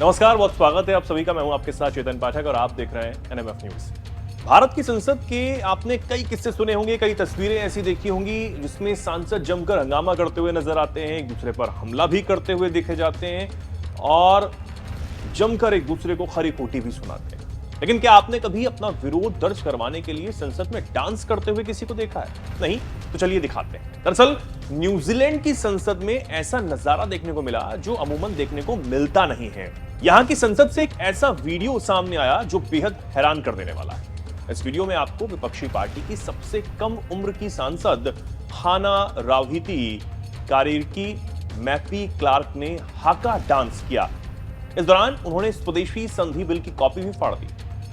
नमस्कार, बहुत स्वागत है आप सभी का। मैं हूं आपके साथ चेतन पाठक और आप देख रहे हैं एनएमएफ न्यूज। भारत की संसद के आपने कई किस्से सुने होंगे, कई तस्वीरें ऐसी देखी होंगी जिसमें सांसद जमकर हंगामा करते हुए नजर आते हैं, एक दूसरे पर हमला भी करते हुए देखे जाते हैं और जमकर एक दूसरे को खरी खोटी भी सुनाते हैं। लेकिन क्या आपने कभी अपना विरोध दर्ज करवाने के लिए संसद में डांस करते हुए किसी को देखा है? नहीं? तो चलिए दिखाते हैं। दरअसल न्यूजीलैंड की संसद में ऐसा नजारा देखने को मिला जो अमूमन देखने को मिलता नहीं है। यहां की संसद से एक ऐसा वीडियो सामने आया जो बेहद हैरान कर देने वाला है। इस वीडियो में आपको विपक्षी पार्टी की सबसे कम उम्र की सांसद हाना रावहिती कारिरकी मैपी क्लार्क ने हाका डांस किया। इस दौरान उन्होंने स्वदेशी संधि बिल की कॉपी भी फाड़ दी।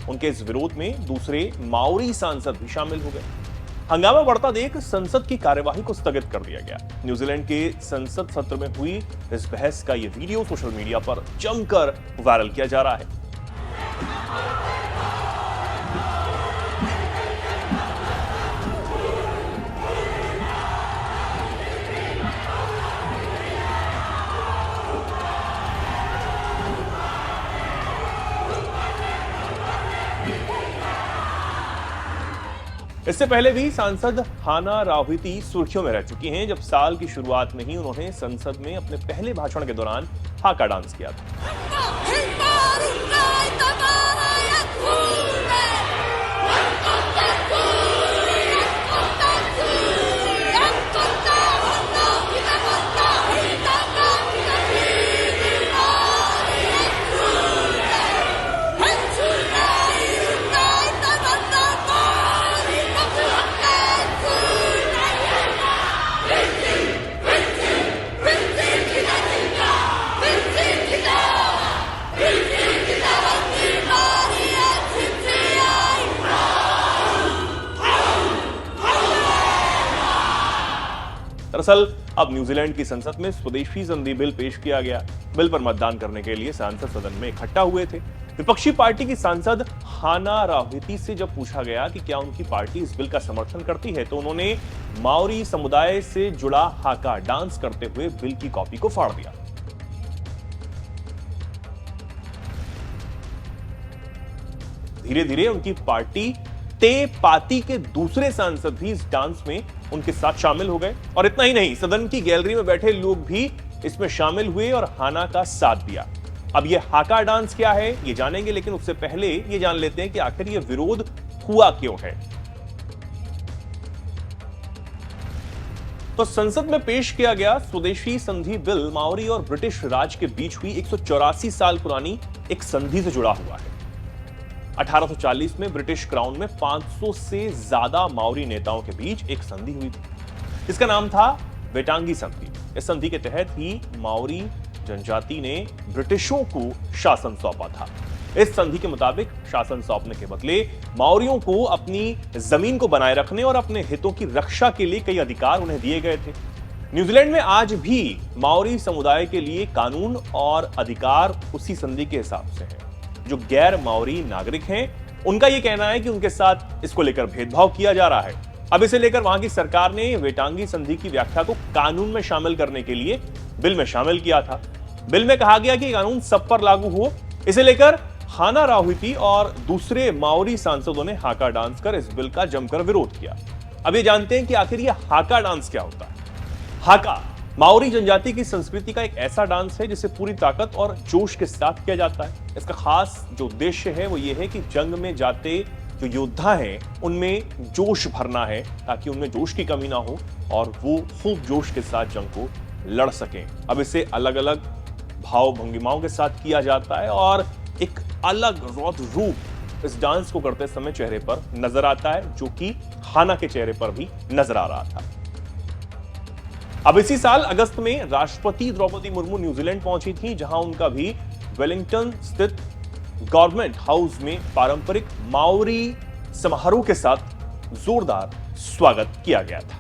उनके इस विरोध में दूसरे माओरी सांसद भी शामिल हो गए। हंगामा बढ़ता देख संसद की कार्यवाही को स्थगित कर दिया गया। न्यूजीलैंड के संसद सत्र में हुई इस बहस का यह वीडियो सोशल मीडिया पर जमकर वायरल किया जा रहा है। इससे पहले भी सांसद हाना रावहिती सुर्खियों में रह चुकी हैं, जब साल की शुरुआत में ही उन्होंने संसद में अपने पहले भाषण के दौरान हाका डांस किया था। दरअसल अब न्यूजीलैंड की संसद में स्वदेशी संधि बिल पेश किया गया। बिल पर मतदान करने के लिए सांसद सदन में इकट्ठा हुए थे। विपक्षी पार्टी की सांसद हाना रावहिती से जब पूछा गया कि क्या उनकी पार्टी इस बिल का समर्थन करती है, तो उन्होंने माओरी समुदाय से जुड़ा हाका डांस करते हुए बिल की कॉपी को फाड़ दिया। धीरे धीरे उनकी पार्टी ते पाती के दूसरे सांसद भी इस डांस में उनके साथ शामिल हो गए और इतना ही नहीं, सदन की गैलरी में बैठे लोग भी इसमें शामिल हुए और हाना का साथ दिया। अब ये हाका डांस क्या है ये जानेंगे, लेकिन उससे पहले ये जान लेते हैं कि आखिर ये विरोध हुआ क्यों है। तो संसद में पेश किया गया स्वदेशी संधि बिल माओरी और ब्रिटिश राज के बीच हुई 184 साल पुरानी एक संधि से जुड़ा हुआ है। 1840 में ब्रिटिश क्राउन में 500 से ज्यादा माओरी नेताओं के बीच एक संधि हुई थी, जिसका नाम था वेटांगी संधि। इस संधि के तहत ही माओरी जनजाति ने ब्रिटिशों को शासन सौंपा था। इस संधि के मुताबिक शासन सौंपने के बदले माओरियों को अपनी जमीन को बनाए रखने और अपने हितों की रक्षा के लिए कई अधिकार उन्हें दिए गए थे। न्यूजीलैंड में आज भी माओरी समुदाय के लिए कानून और अधिकार उसी संधि के हिसाब से है। जो गैर माओरी नागरिक हैं, उनका यह कहना है कि उनके साथ इसको लेकर भेदभाव किया जा रहा है। अब इसे लेकर वहां की सरकार ने वेटांगी संधि की व्याख्या को कानून में शामिल करने के लिए बिल में शामिल किया था। बिल में कहा गया कि कानून सब पर लागू हो। इसे लेकर हाना रावहिती और दूसरे माओरी सांसदों ने हाका डांस कर इस बिल का जमकर विरोध किया। अब ये जानते हैं कि आखिर यह हाका डांस क्या होता है। हाका माओरी जनजाति की संस्कृति का एक ऐसा डांस है जिसे पूरी ताकत और जोश के साथ किया जाता है। इसका खास जो उद्देश्य है वो ये है कि जंग में जाते जो योद्धा हैं उनमें जोश भरना है, ताकि उनमें जोश की कमी ना हो और वो खूब जोश के साथ जंग को लड़ सकें। अब इसे अलग अलग भाव भंगिमाओं के साथ किया जाता है और एक अलग रौद्र रूप इस डांस को करते समय चेहरे पर नजर आता है, जो कि हाना के चेहरे पर भी नजर आ रहा था। अब इसी साल अगस्त में राष्ट्रपति द्रौपदी मुर्मू न्यूजीलैंड पहुंची थी, जहां उनका भी वेलिंगटन स्थित गवर्नमेंट हाउस में पारंपरिक माओरी समारोह के साथ जोरदार स्वागत किया गया था।